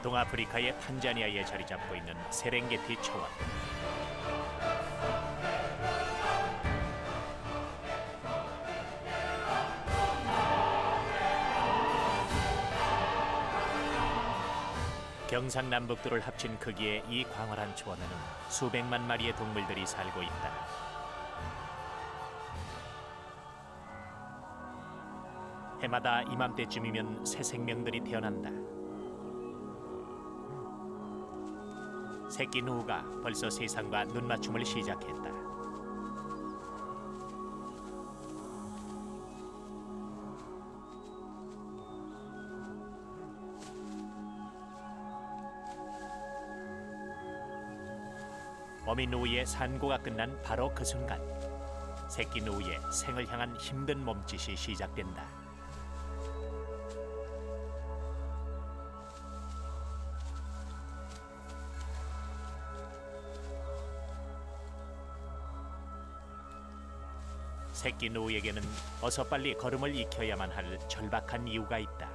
동아프리카의 탄자니아에 자리 잡고 있는 세렝게티 초원. 경상남북도를 합친 크기의 이 광활한 초원에는 수백만 마리의 동물들이 살고 있다. 해마다 이맘때쯤이면 새 생명들이 태어난다. 새끼 누우가 벌써 세상과 눈맞춤을 시작했다. 어미 누우의 산고가 끝난 바로 그 순간, 새끼 누우의 생을 향한 힘든 몸짓이 시작된다. 새끼 누우에게는 어서 빨리 걸음을 익혀야만 할 절박한 이유가 있다.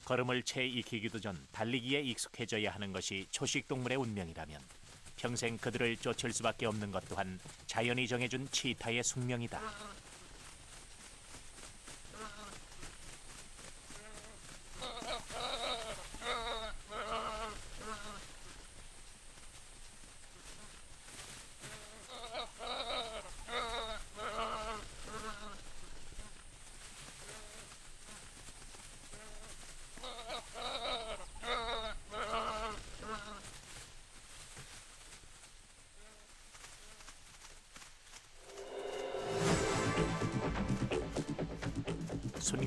걸음을 채 익히기도 전 달리기에 익숙해져야 하는 것이 초식동물의 운명이라면 평생 그들을 쫓을 수밖에 없는 것 또한 자연이 정해준 치타의 숙명이다.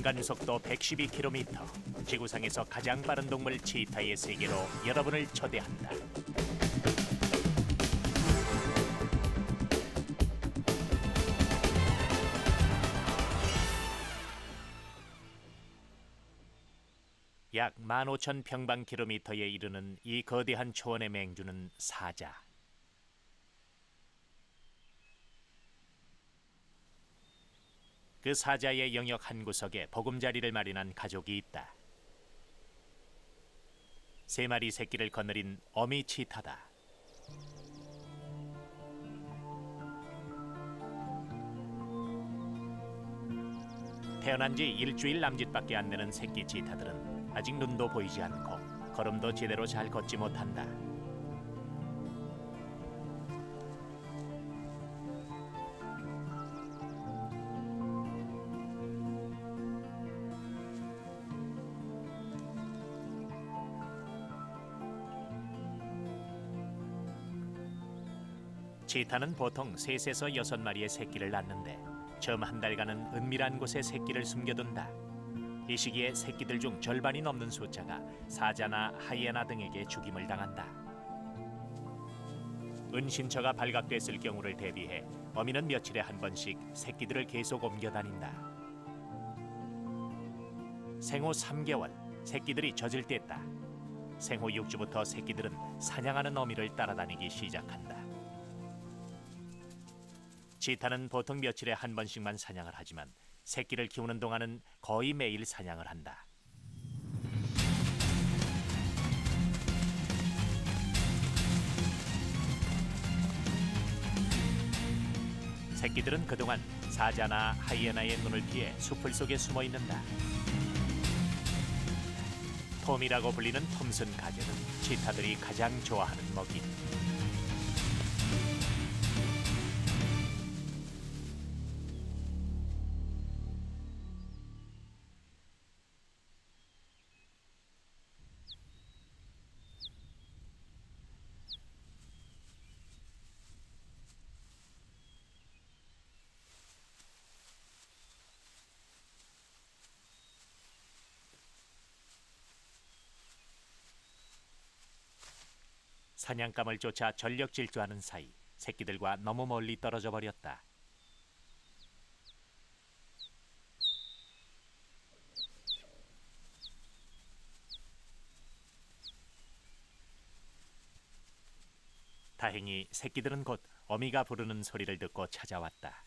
순간 속도 112km, 지구상에서 가장 빠른 동물 치타의 세계로 여러분을 초대한다. 약 15,000평방킬로미터에 이르는 이 거대한 초원의 맹주는 사자. 그 사자의 영역 한 구석에 보금자리를 마련한 가족이 있다. 3마리 새끼를 거느린 어미 치타다. 태어난 지 일주일 남짓밖에 안 되는 새끼 치타들은 아직 눈도 보이지 않고 걸음도 제대로 잘 걷지 못한다. 치타는 보통 3에서 6마리의 새끼를 낳는데 처음 한 달간은 은밀한 곳에 새끼를 숨겨둔다. 이 시기에 새끼들 중 절반이 넘는 숫자가 사자나 하이에나 등에게 죽임을 당한다. 은신처가 발각됐을 경우를 대비해 어미는 며칠에 한 번씩 새끼들을 계속 옮겨 다닌다. 생후 3개월, 새끼들이 젖을 뗐다. 생후 6주부터 새끼들은 사냥하는 어미를 따라다니기 시작한다. 치타는 보통 며칠에 한 번씩만 사냥을 하지만 새끼를 키우는 동안은 거의 매일 사냥을 한다. 새끼들은 그동안 사자나 하이에나의 눈을 피해 숲을 속에 숨어 있는다. 톰이라고 불리는 톰슨 가재는 치타들이 가장 좋아하는 먹이. 사냥감을 쫓아 전력 질주하는 사이 새끼들과 너무 멀리 떨어져 버렸다. 다행히 새끼들은 곧 어미가 부르는 소리를 듣고 찾아왔다.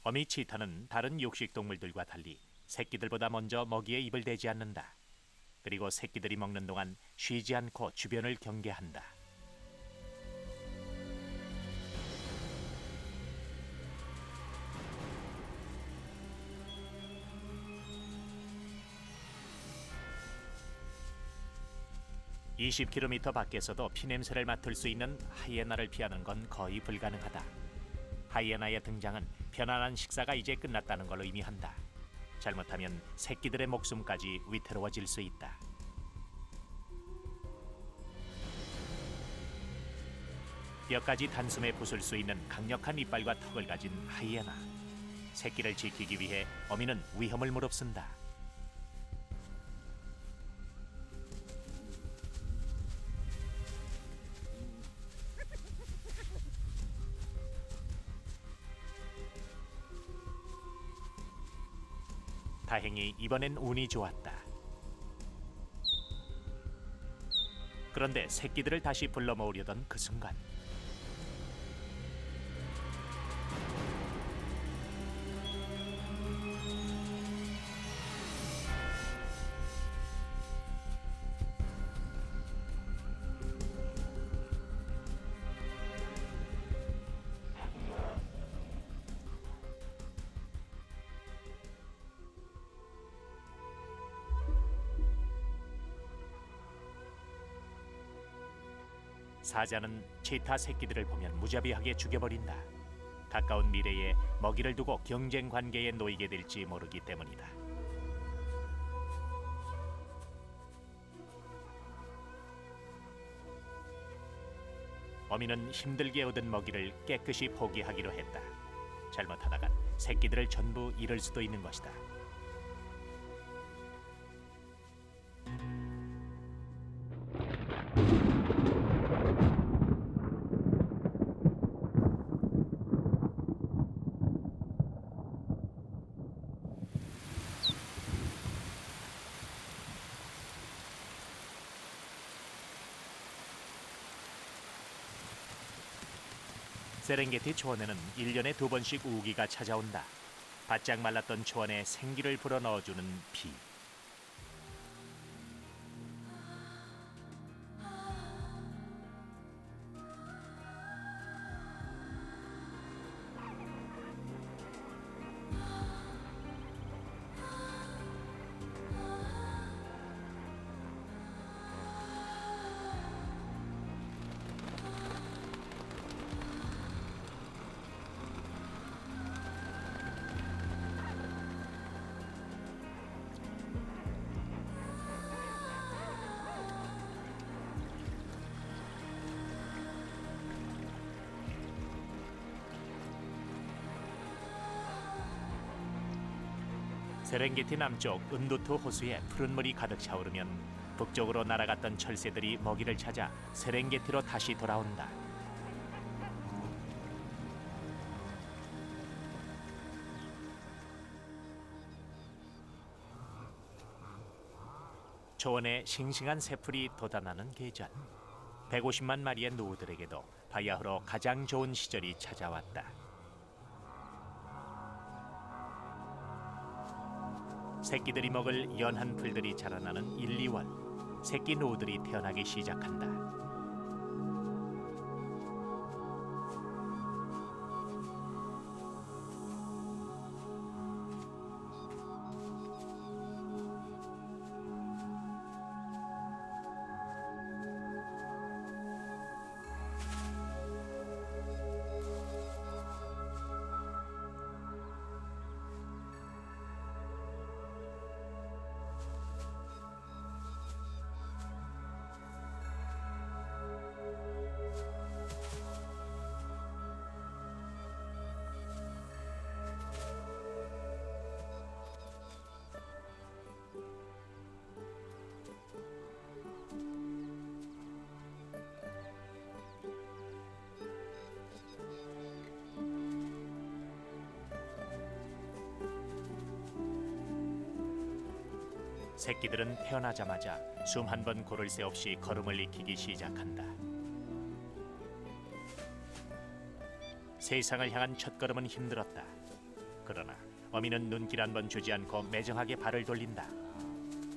어미 치타는 다른 육식 동물들과 달리 새끼들보다 먼저 먹이에 입을 대지 않는다. 그리고 새끼들이 먹는 동안 쉬지 않고 주변을 경계한다. (20km) 밖에서도 피냄새를 맡을 수 있는 하이에나를 피하는 건 거의 불가능하다. 하이에나의 등장은 편안한 식사가 이제 끝났다는 걸 의미한다. 잘못하면 새끼들의 목숨까지 위태로워질 수 있다. 뼈까지 단숨에 부술 수 있는 강력한 이빨과 턱을 가진 하이에나. 새끼를 지키기 위해 어미는 위험을 무릅쓴다. 다행히 이번엔 운이 좋았다. 그런데 새끼들을 다시 불러 모으려던 그 순간 사자는 치타 새끼들을 보면 무자비하게 죽여버린다. 가까운 미래에 먹이를 두고 경쟁 관계에 놓이게 될지 모르기 때문이다. 어미는 힘들게 얻은 먹이를 깨끗이 포기하기로 했다. 잘못하다간 새끼들을 전부 잃을 수도 있는 것이다. 세렝게티 초원에는 1년에 2번씩 우기가 찾아온다. 바짝 말랐던 초원에 생기를 불어넣어주는 비. 세렝게티 남쪽 은두투 호수에 푸른 물이 가득 차오르면 북쪽으로 날아갔던 철새들이 먹이를 찾아 세렝게티로 다시 돌아온다. 초원에 싱싱한 새풀이 돋아나는 계절. 150만 마리의 노우들에게도 바야흐로 가장 좋은 시절이 찾아왔다. 새끼들이 먹을 연한 풀들이 자라나는 1, 2월, 새끼 노우들이 태어나기 시작한다. 새끼들은 태어나자마자 숨 한 번 고를 새 없이 걸음을 익히기 시작한다. 세상을 향한 첫걸음은 힘들었다. 그러나 어미는 눈길 한 번 주지 않고 매정하게 발을 돌린다.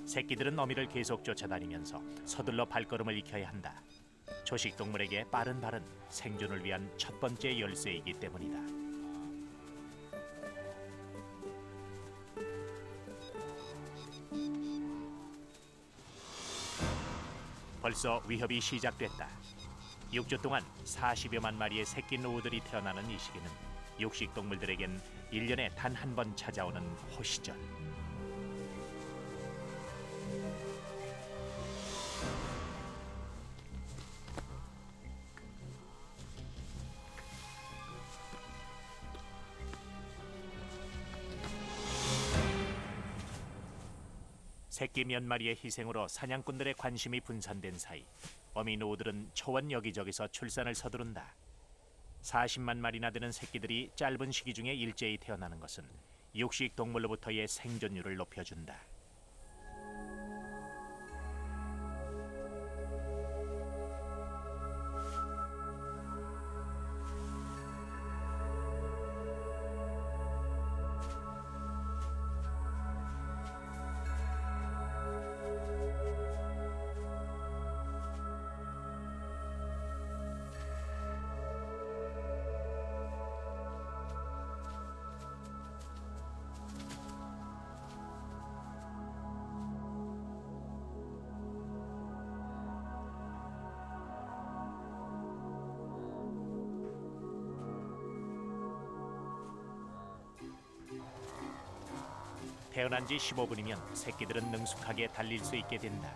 새끼들은 어미를 계속 쫓아다니면서 서둘러 발걸음을 익혀야 한다. 초식 동물에게 빠른 발은 생존을 위한 첫 번째 열쇠이기 때문이다. 벌써 위협이 시작됐다. 6주 동안 40여만 마리의 새끼 노우들이 태어나는 이 시기는 육식 동물들에겐 1년에 단 한 번 찾아오는 호시절. 새끼 몇 마리의 희생으로 사냥꾼들의 관심이 분산된 사이 어미 노우들은 초원 여기저기서 출산을 서두른다. 40만 마리나 되는 새끼들이 짧은 시기 중에 일제히 태어나는 것은 육식 동물로부터의 생존율을 높여준다. 태어난 지 15분이면 새끼들은 능숙하게 달릴 수 있게 된다.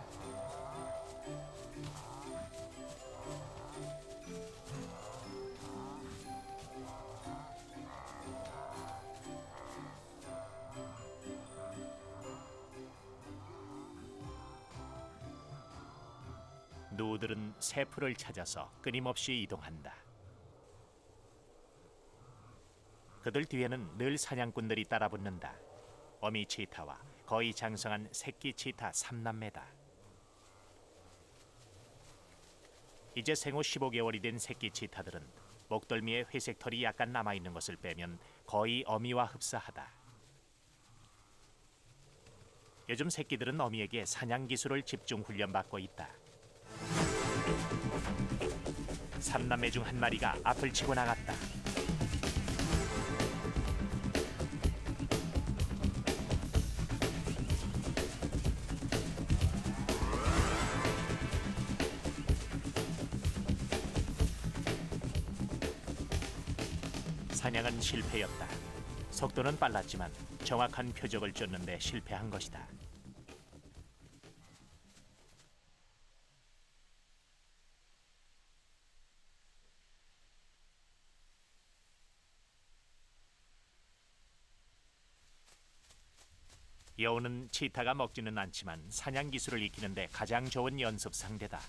노우들은 새 풀을 찾아서 끊임없이 이동한다. 그들 뒤에는 늘 사냥꾼들이 따라붙는다. 어미 치타와 거의 장성한 새끼 치타 3남매다. 이제 생후 15개월이 된 새끼 치타들은 목덜미에 회색 털이 약간 남아있는 것을 빼면 거의 어미와 흡사하다. 요즘 새끼들은 어미에게 사냥 기술을 집중 훈련받고 있다. 3남매 중 한 마리가 앞을 치고 나갔다. 사냥은 실패였다. 속도는 빨랐지만 정확한 표적을 쫓는 데 실패한 것이다. 여우는 치타가 먹지는 않지만 사냥 기술을 익히는 데 가장 좋은 연습 상대다.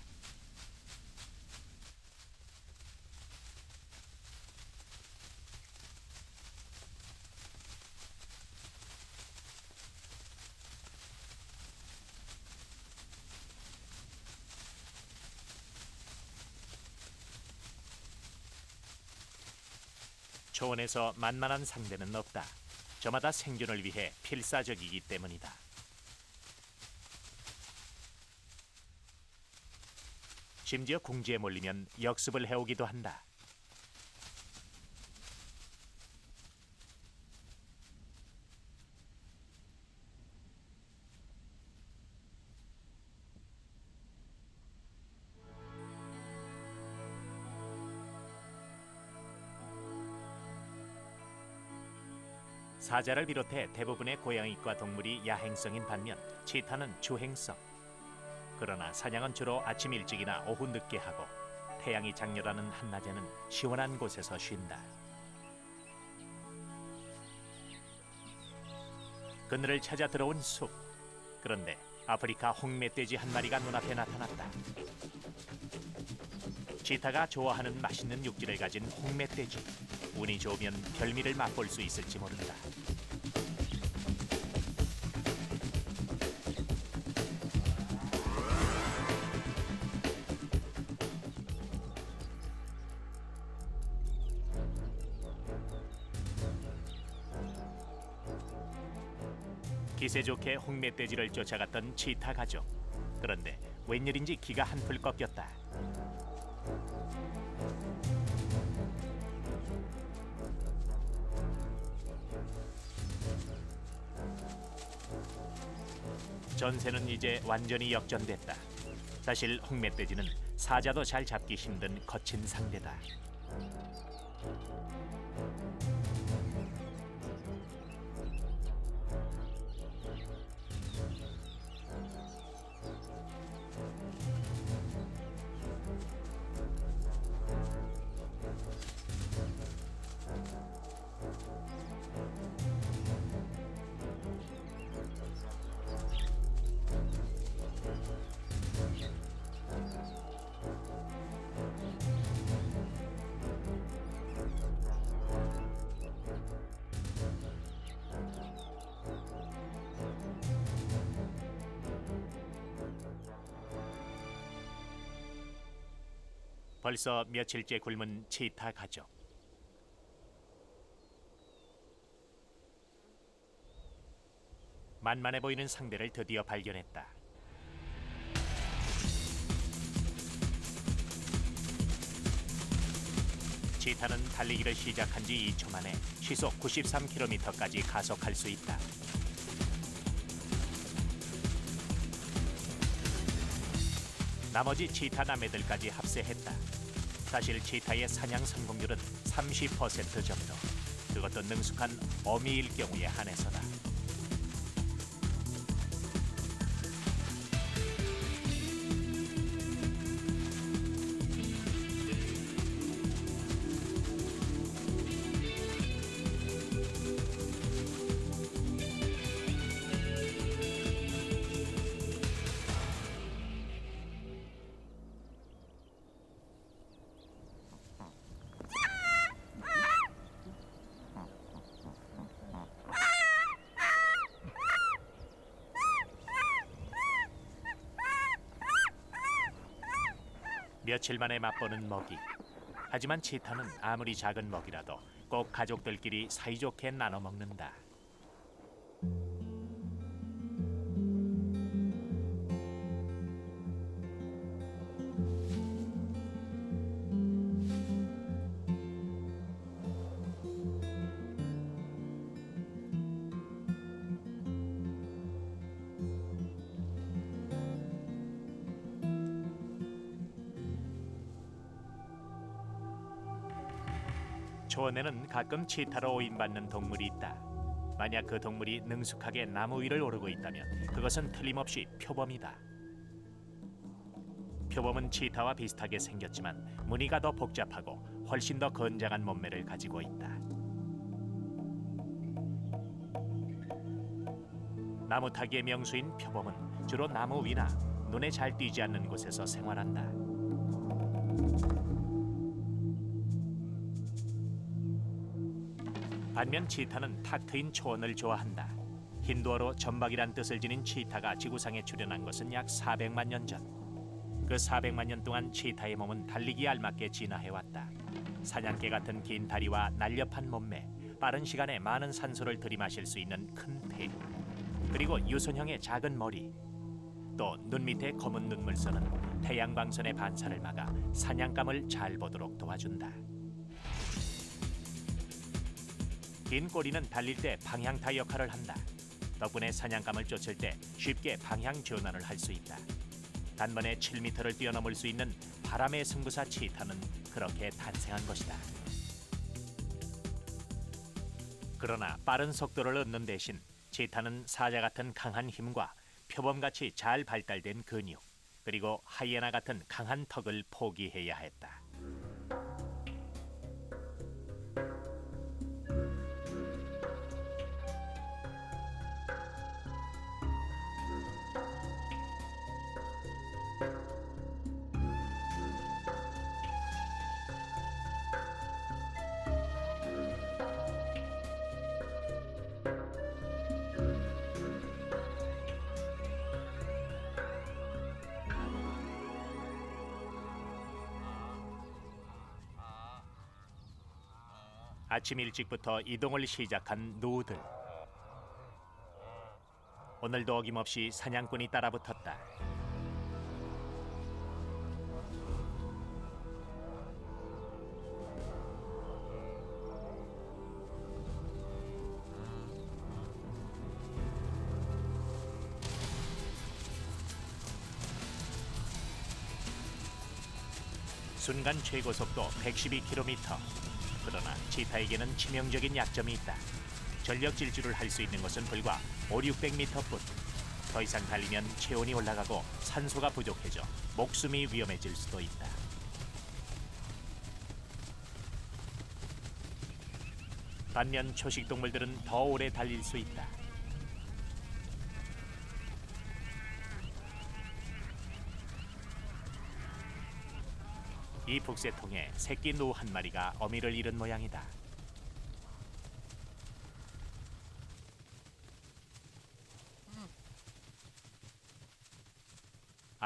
초원에서 만만한 상대는 없다. 저마다 생존을 위해 필사적이기 때문이다. 심지어 궁지에 몰리면 역습을 해오기도 한다. 사자를 비롯해 대부분의 고양이과 동물이 야행성인 반면 치타는 주행성. 그러나 사냥은 주로 아침 일찍이나 오후 늦게 하고 태양이 장렬하는 한낮에는 시원한 곳에서 쉰다. 그늘을 찾아 들어온 숲. 그런데 아프리카 홍멧돼지 한 마리가 눈앞에 나타났다. 치타가 좋아하는 맛있는 육질을 가진 홍멧돼지. 운이 좋으면 별미를 맛볼 수 있을지 모른다. 기세 좋게 홍멧돼지를 쫓아갔던 치타 가족. 그런데 웬일인지 기가 한풀 꺾였다. 전세는 이제 완전히 역전됐다. 사실 홍멧돼지는 사자도 잘 잡기 힘든 거친 상대다. 벌써 며칠째 굶은 치타 가족. 만만해 보이는 상대를 드디어 발견했다. 치타는 달리기를 시작한 지 2초 만에 시속 93km까지 가속할 수 있다. 나머지 치타 남매들까지 합세했다. 사실 치타의 사냥 성공률은 30% 정도. 그것도 능숙한 어미일 경우에 한해서다. 며칠 만에 맛보는 먹이. 하지만 치타는 아무리 작은 먹이라도 꼭 가족들끼리 사이좋게 나눠 먹는다. 초원에는 가끔 치타로 오인받는 동물이 있다. 만약 그 동물이 능숙하게 나무 위를 오르고 있다면 그것은 틀림없이 표범이다. 표범은 치타와 비슷하게 생겼지만 무늬가 더 복잡하고 훨씬 더 건장한 몸매를 가지고 있다. 나무 타기의 명수인 표범은 주로 나무 위나 눈에 잘 띄지 않는 곳에서 생활한다. 반면 치타는 탁 트인 초원을 좋아한다. 힌두어로 점박이란 뜻을 지닌 치타가 지구상에 출현한 것은 약 400만 년 전. 그 400만 년 동안 치타의 몸은 달리기에 알맞게 진화해왔다. 사냥개 같은 긴 다리와 날렵한 몸매, 빠른 시간에 많은 산소를 들이마실 수 있는 큰 폐, 그리고 유선형의 작은 머리, 또 눈 밑에 검은 눈물선은 태양광선의 반사를 막아 사냥감을 잘 보도록 도와준다. 긴 꼬리는 달릴 때 방향타 역할을 한다. 덕분에 사냥감을 쫓을 때 쉽게 방향 전환을 할 수 있다. 단번에 7m를 뛰어넘을 수 있는 바람의 승부사 치타는 그렇게 탄생한 것이다. 그러나 빠른 속도를 얻는 대신 치타는 사자 같은 강한 힘과 표범같이 잘 발달된 근육, 그리고 하이에나 같은 강한 턱을 포기해야 했다. 아침 일찍부터 이동을 시작한 누들. 오늘도 어김없이 사냥꾼이 따라붙었다. 순간 최고 속도 112km. 그러나 치타에게는 치명적인 약점이 있다. 전력 질주를 할 수 있는 것은 불과 500~600m뿐. 더 이상 달리면 체온이 올라가고 산소가 부족해져 목숨이 위험해질 수도 있다. 반면 초식 동물들은 더 오래 달릴 수 있다. 이 북새통에 새끼 노 한 마리가 어미를 잃은 모양이다.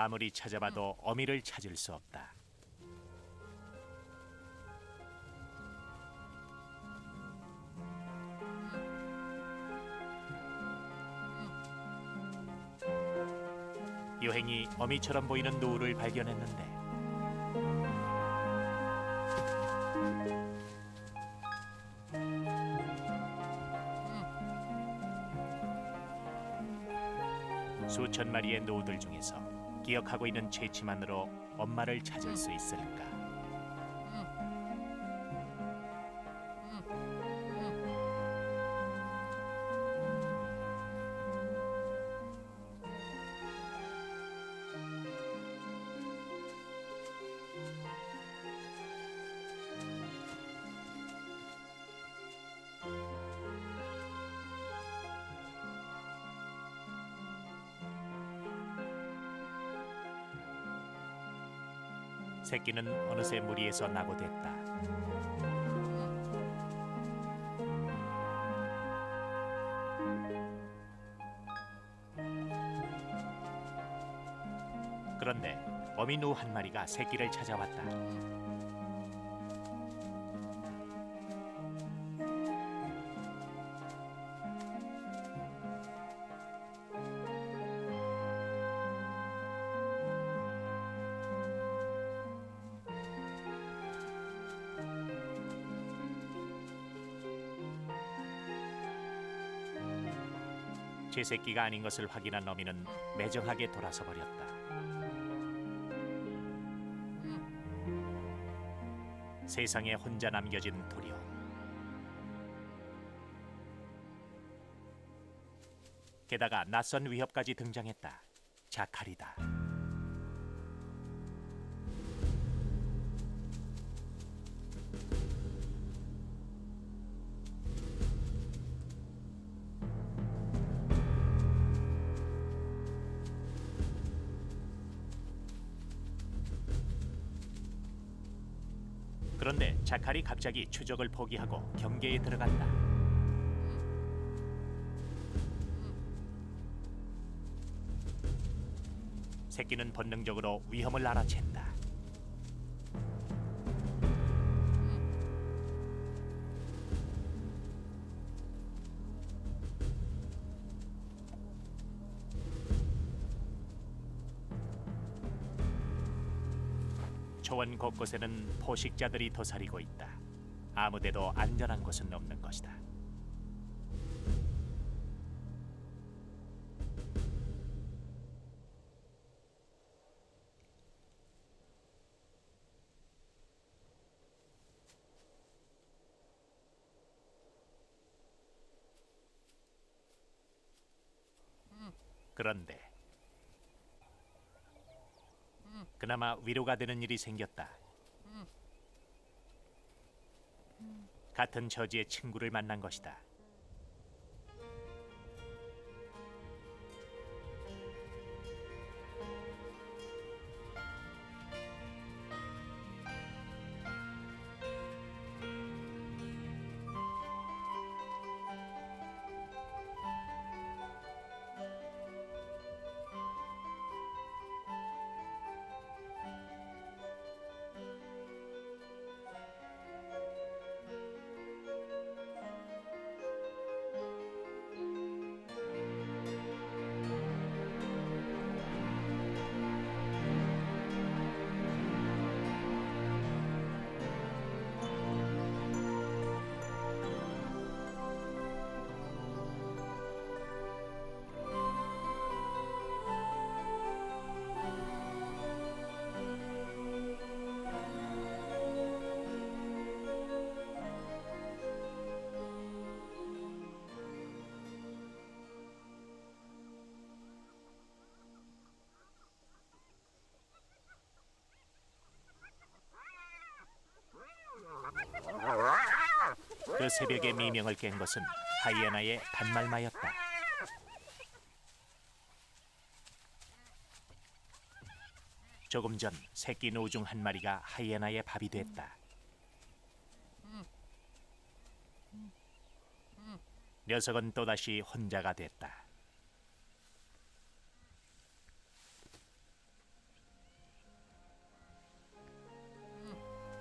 아무리 찾아봐도 어미를 찾을 수 없다. 여행이 어미처럼 보이는 노를 발견했는데 수천 마리의 노들 중에서 기억하고 있는 채취만으로 엄마를 찾을 수 있을까? 새끼는 어느새 무리에서 낙오됐다. 그런데 어미 노 한 마리가 새끼를 찾아왔다. 제 새끼가 아닌 것을 확인한 어미는 매정하게 돌아서 버렸다. 세상에 혼자 남겨진 두려움. 게다가 낯선 위협까지 등장했다. 자칼이다. 그런데 자칼이 갑자기 추적을 포기하고 경계에 들어간다. 새끼는 본능적으로 위험을 알아챈다. 초원 곳곳에는 포식자들이 도사리고 있다. 아무데도 안전한 곳은 없는 것이다. 그런데 그나마 위로가 되는 일이 생겼다. 같은 처지의 친구를 만난 것이다. 그 새벽의 미명을 깬 것은 하이에나의 반말마였다. 조금 전 새끼 노 중 한 마리가 하이에나의 밥이 됐다. 녀석은 또다시 혼자가 됐다.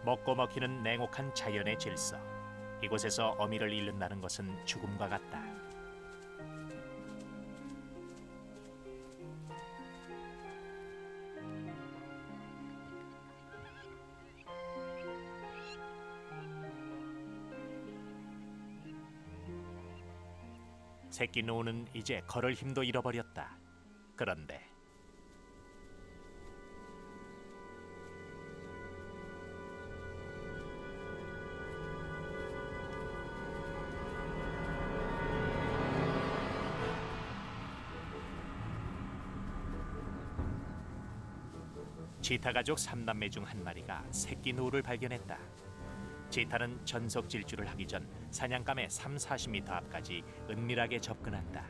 먹고 먹히는 냉혹한 자연의 질서. 이곳에서 어미를 잃는다는 것은 죽음과 같다. 새끼 노는 이제 걸을 힘도 잃어버렸다. 그런데 치타 가족 3남매 중 한 마리가 새끼 노를 발견했다. 치타는 전속 질주를 하기 전 사냥감의 30-40m 앞까지 은밀하게 접근한다.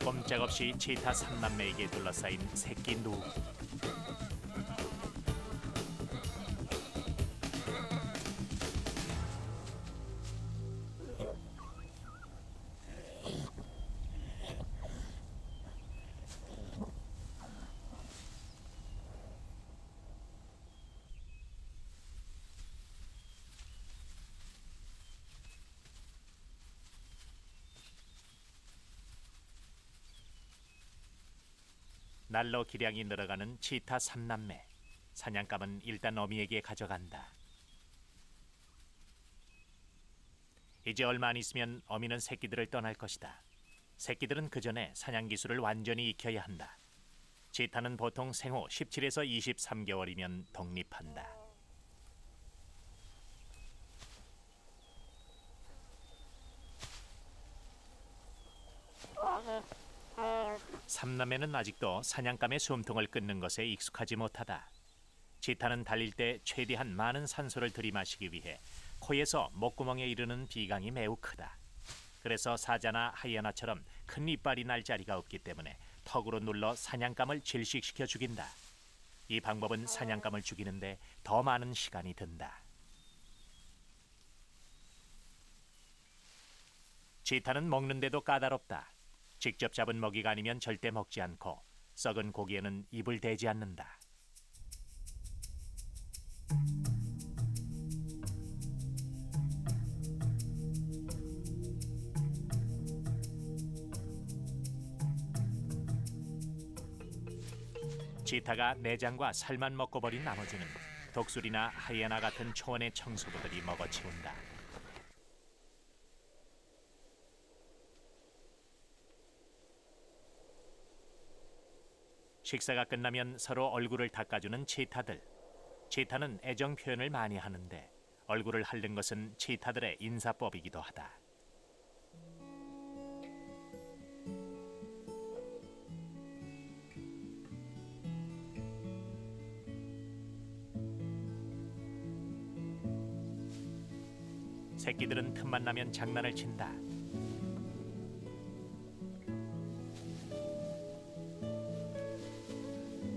꼼짝없이 치타 3남매에게 둘러싸인 새끼 노. 날로 기량이 늘어가는 치타 3남매. 사냥감은 일단 어미에게 가져간다. 이제 얼마 안 있으면 어미는 새끼들을 떠날 것이다. 새끼들은 그 전에 사냥 기술을 완전히 익혀야 한다. 치타는 보통 생후 17에서 23개월이면 독립한다. 삼남매는 아직도 사냥감의 숨통을 끊는 것에 익숙하지 못하다. 치타는 달릴 때 최대한 많은 산소를 들이마시기 위해 코에서 목구멍에 이르는 비강이 매우 크다. 그래서 사자나 하이에나처럼 큰 이빨이 날 자리가 없기 때문에 턱으로 눌러 사냥감을 질식시켜 죽인다. 이 방법은 사냥감을 죽이는데 더 많은 시간이 든다. 치타는 먹는데도 까다롭다. 직접 잡은 먹이가 아니면 절대 먹지 않고 썩은 고기에는 입을 대지 않는다. 치타가 내장과 살만 먹고 버린 나머지는 독수리나 하이에나 같은 초원의 청소부들이 먹어치운다. 식사가 끝나면 서로 얼굴을 닦아주는 치타들. 치타는 애정 표현을 많이 하는데 얼굴을 핥는 것은 치타들의 인사법이기도 하다. 새끼들은 틈만 나면 장난을 친다.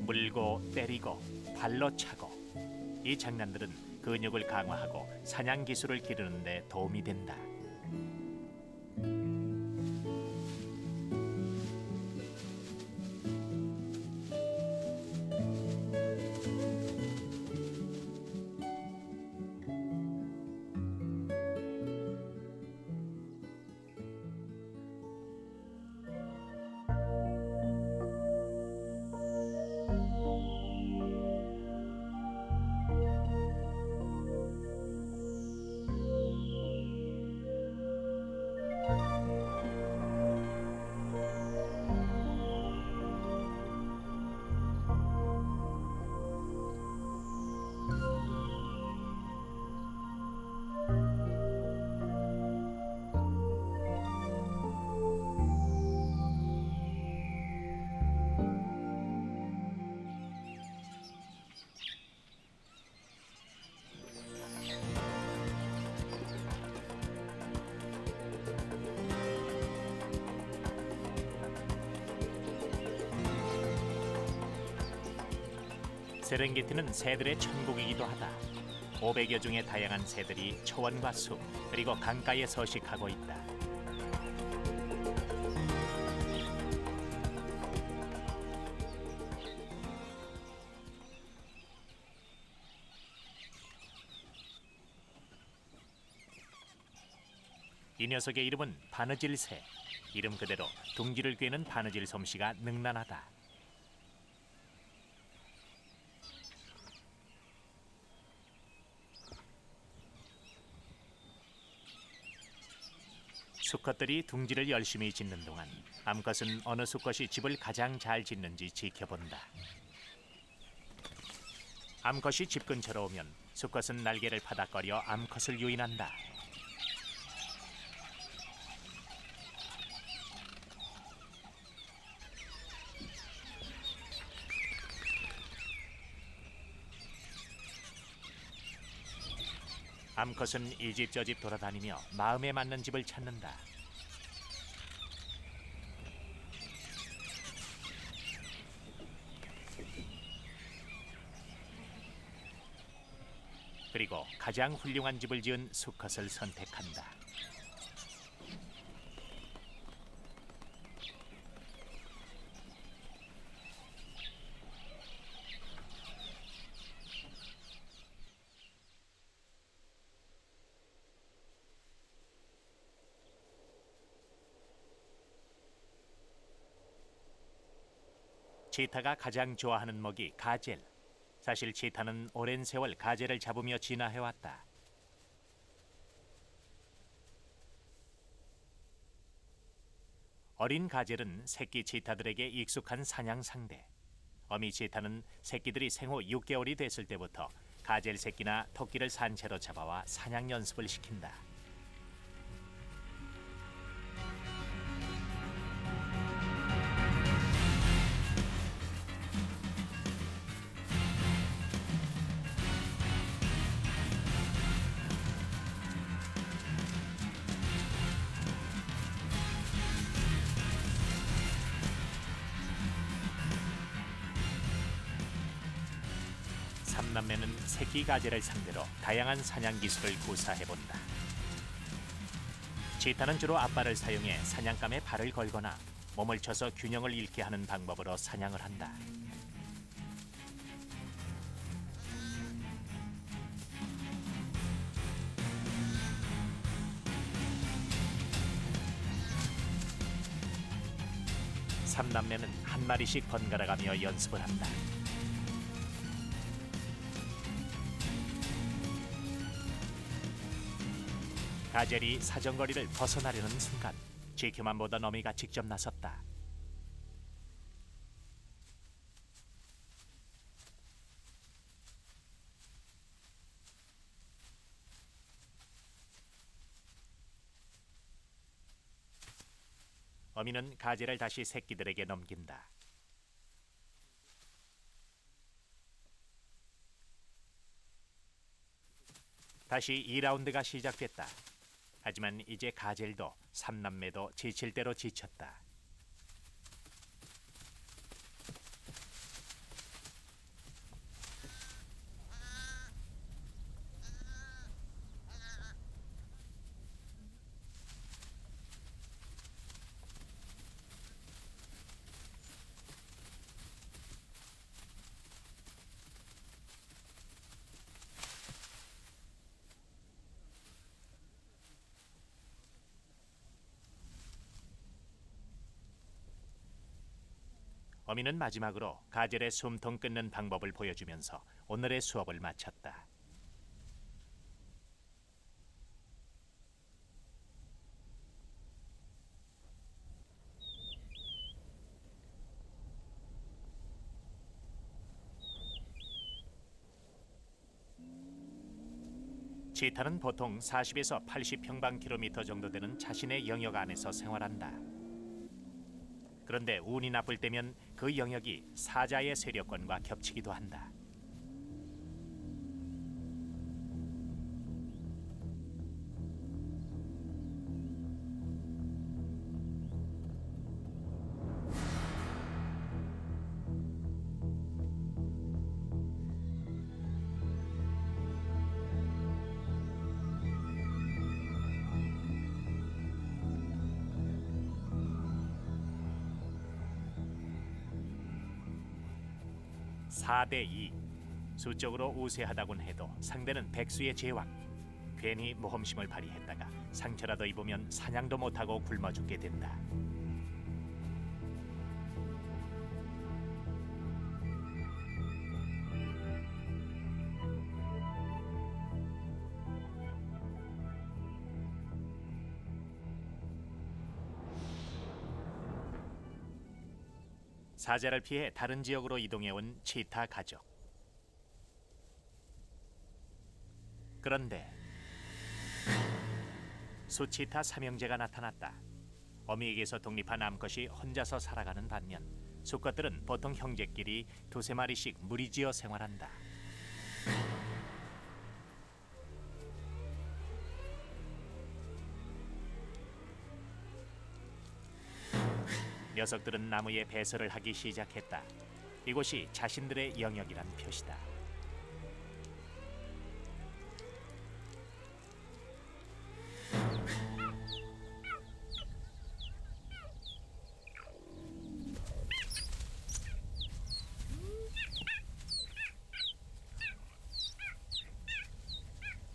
물고 때리고 발로 차고 이 장난들은 근육을 강화하고 사냥 기술을 기르는 데 도움이 된다. 세렝게티는 새들의 천국이기도 하다. 500여 종의 다양한 새들이 초원과 숲 그리고 강가에 서식하고 있다. 이 녀석의 이름은 바느질새. 이름 그대로 둥지를 꿰는 바느질 솜씨가 능란하다. 수컷들이 둥지를 열심히 짓는 동안 암컷은 어느 수컷이 집을 가장 잘 짓는지 지켜본다. 암컷이 집 근처로 오면 수컷은 날개를 파닥거려 암컷을 유인한다. 암컷은 이 집 저 집 돌아다니며 마음에 맞는 집을 찾는다. 그리고 가장 훌륭한 집을 지은 수컷을 선택한다. 치타가 가장 좋아하는 먹이 가젤. 사실 치타는 오랜 세월 가젤을 잡으며 진화해왔다. 어린 가젤은 새끼 치타들에게 익숙한 사냥 상대. 어미 치타는 새끼들이 생후 6개월이 됐을 때부터 가젤 새끼나 토끼를 산채로 잡아와 사냥 연습을 시킨다. 삼남매는 새끼 가젤을 상대로 다양한 사냥 기술을 구사해본다. 치타는 주로 앞발을 사용해 사냥감에 발을 걸거나 몸을 쳐서 균형을 잃게 하는 방법으로 사냥을 한다. 삼남매는 한 마리씩 번갈아가며 연습을 한다. 가젤이 사정거리를 벗어나려는 순간 지켜만 보던 어미가 직접 나섰다. 어미는 가젤을 다시 새끼들에게 넘긴다. 다시 2라운드가 시작됐다. 하지만 이제 가젤도 삼남매도 지칠 대로 지쳤다. 어미는 마지막으로 가젤의 숨통 끊는 방법을 보여주면서 오늘의 수업을 마쳤다. 치타는 보통 40에서 80평방킬로미터 정도 되는 자신의 영역 안에서 생활한다. 그런데 운이 나쁠 때면 그 영역이 사자의 세력권과 겹치기도 한다. 4대 2. 수적으로 우세하다곤 해도 상대는 백수의 제왕. 괜히 모험심을 발휘했다가 상처라도 입으면 사냥도 못하고 굶어 죽게 된다. 사자를 피해 다른 지역으로 이동해온 치타 가족. 그런데 수치타 삼형제가 나타났다. 어미에게서 독립한 암컷이 혼자서 살아가는 반면 수컷들은 보통 형제끼리 두세 마리씩 무리지어 생활한다. 녀석들은 나무에 배설을 하기 시작했다. 이곳이 자신들의 영역이란 표시다.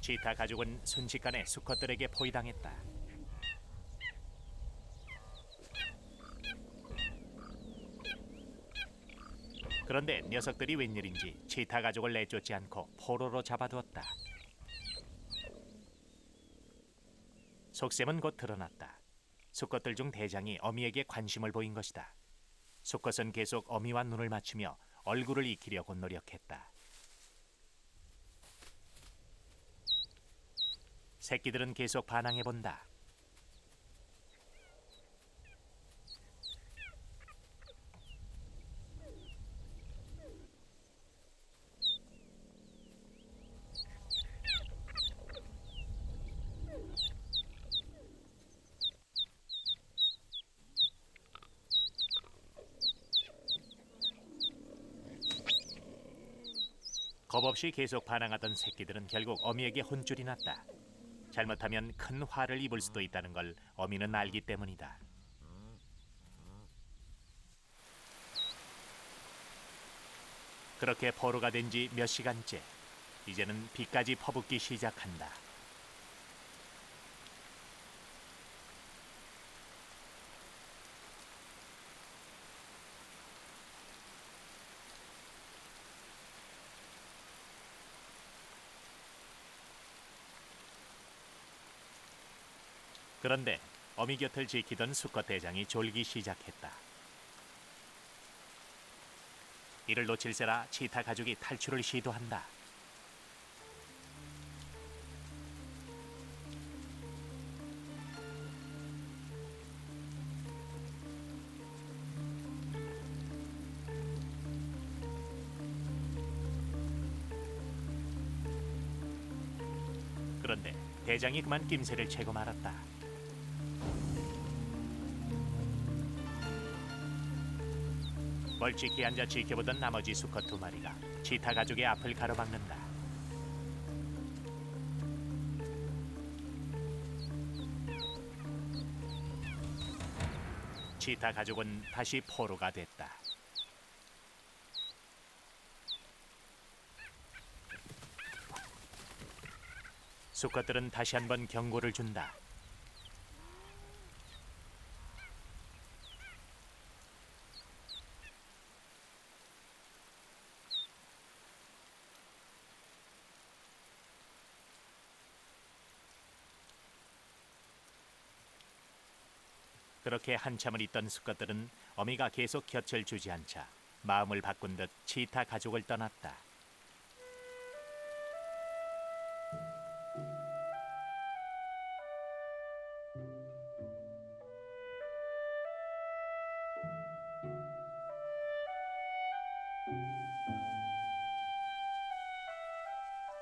치타 가족은 순식간에 수컷들에게 포위당했다. 그런데 녀석들이 웬일인지 치타 가족을 내쫓지 않고 포로로 잡아두었다. 속셈은 곧 드러났다. 수컷들 중 대장이 어미에게 관심을 보인 것이다. 수컷은 계속 어미와 눈을 맞추며 얼굴을 익히려고 노력했다. 새끼들은 계속 반항해본다. 겁없이 계속 반항하던 새끼들은 결국 어미에게 혼쭐이 났다. 잘못하면 큰 화를 입을 수도 있다는 걸 어미는 알기 때문이다. 그렇게 포로가 된 지 몇 시간째. 이제는 비까지 퍼붓기 시작한다. 그런데 어미 곁을 지키던 수컷 대장이 졸기 시작했다. 이를 놓칠세라 치타 가족이 탈출을 시도한다. 그런데 대장이 그만 낌새를 채고 말았다. 멀찍이 앉아 지켜보던 나머지 수컷 두 마리가 치타 가족의 앞을 가로막는다. 치타 가족은 다시 포로가 됐다. 수컷들은 다시 한번 경고를 준다. 그렇게 한참을 있던 수컷들은 어미가 계속 곁을 주지 않자 마음을 바꾼 듯 치타 가족을 떠났다.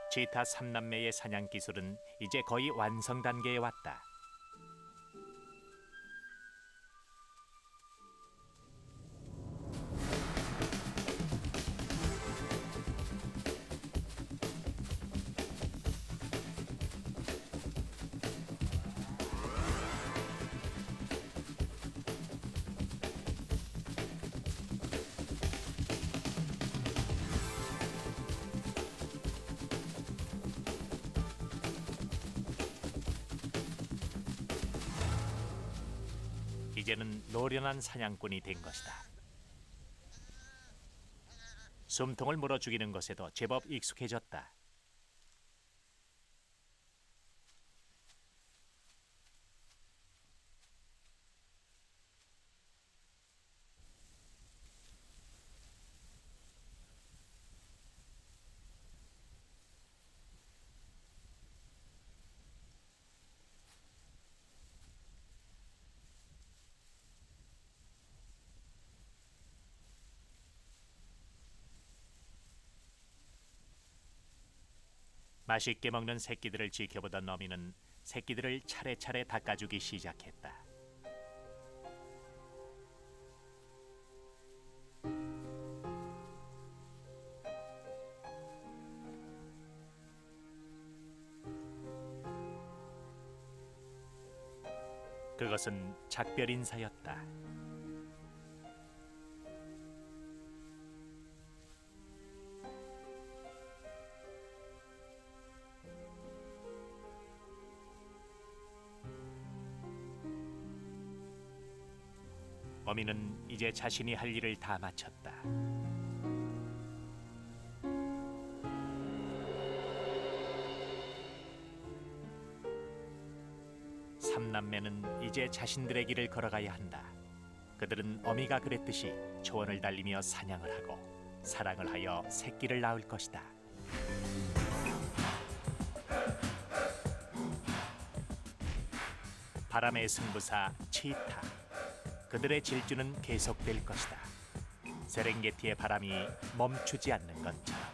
치타 3남매의 사냥 기술은 이제 거의 완성 단계에 왔다. 이제는 노련한 사냥꾼이 된 것이다. 숨통을 물어 죽이는 것에도 제법 익숙해졌다. 맛있게 먹는 새끼들을 지켜보던 어미는 새끼들을 차례차례 닦아주기 시작했다. 그것은 작별 인사였다. 어미는 이제 자신이 할 일을 다 마쳤다. 삼남매는 이제 자신들의 길을 걸어가야 한다. 그들은 어미가 그랬듯이 초원을 달리며 사냥을 하고 사랑을 하여 새끼를 낳을 것이다. 바람의 승부사 치타. 그들의 질주는 계속될 것이다. 세렝게티의 바람이 멈추지 않는 것처럼.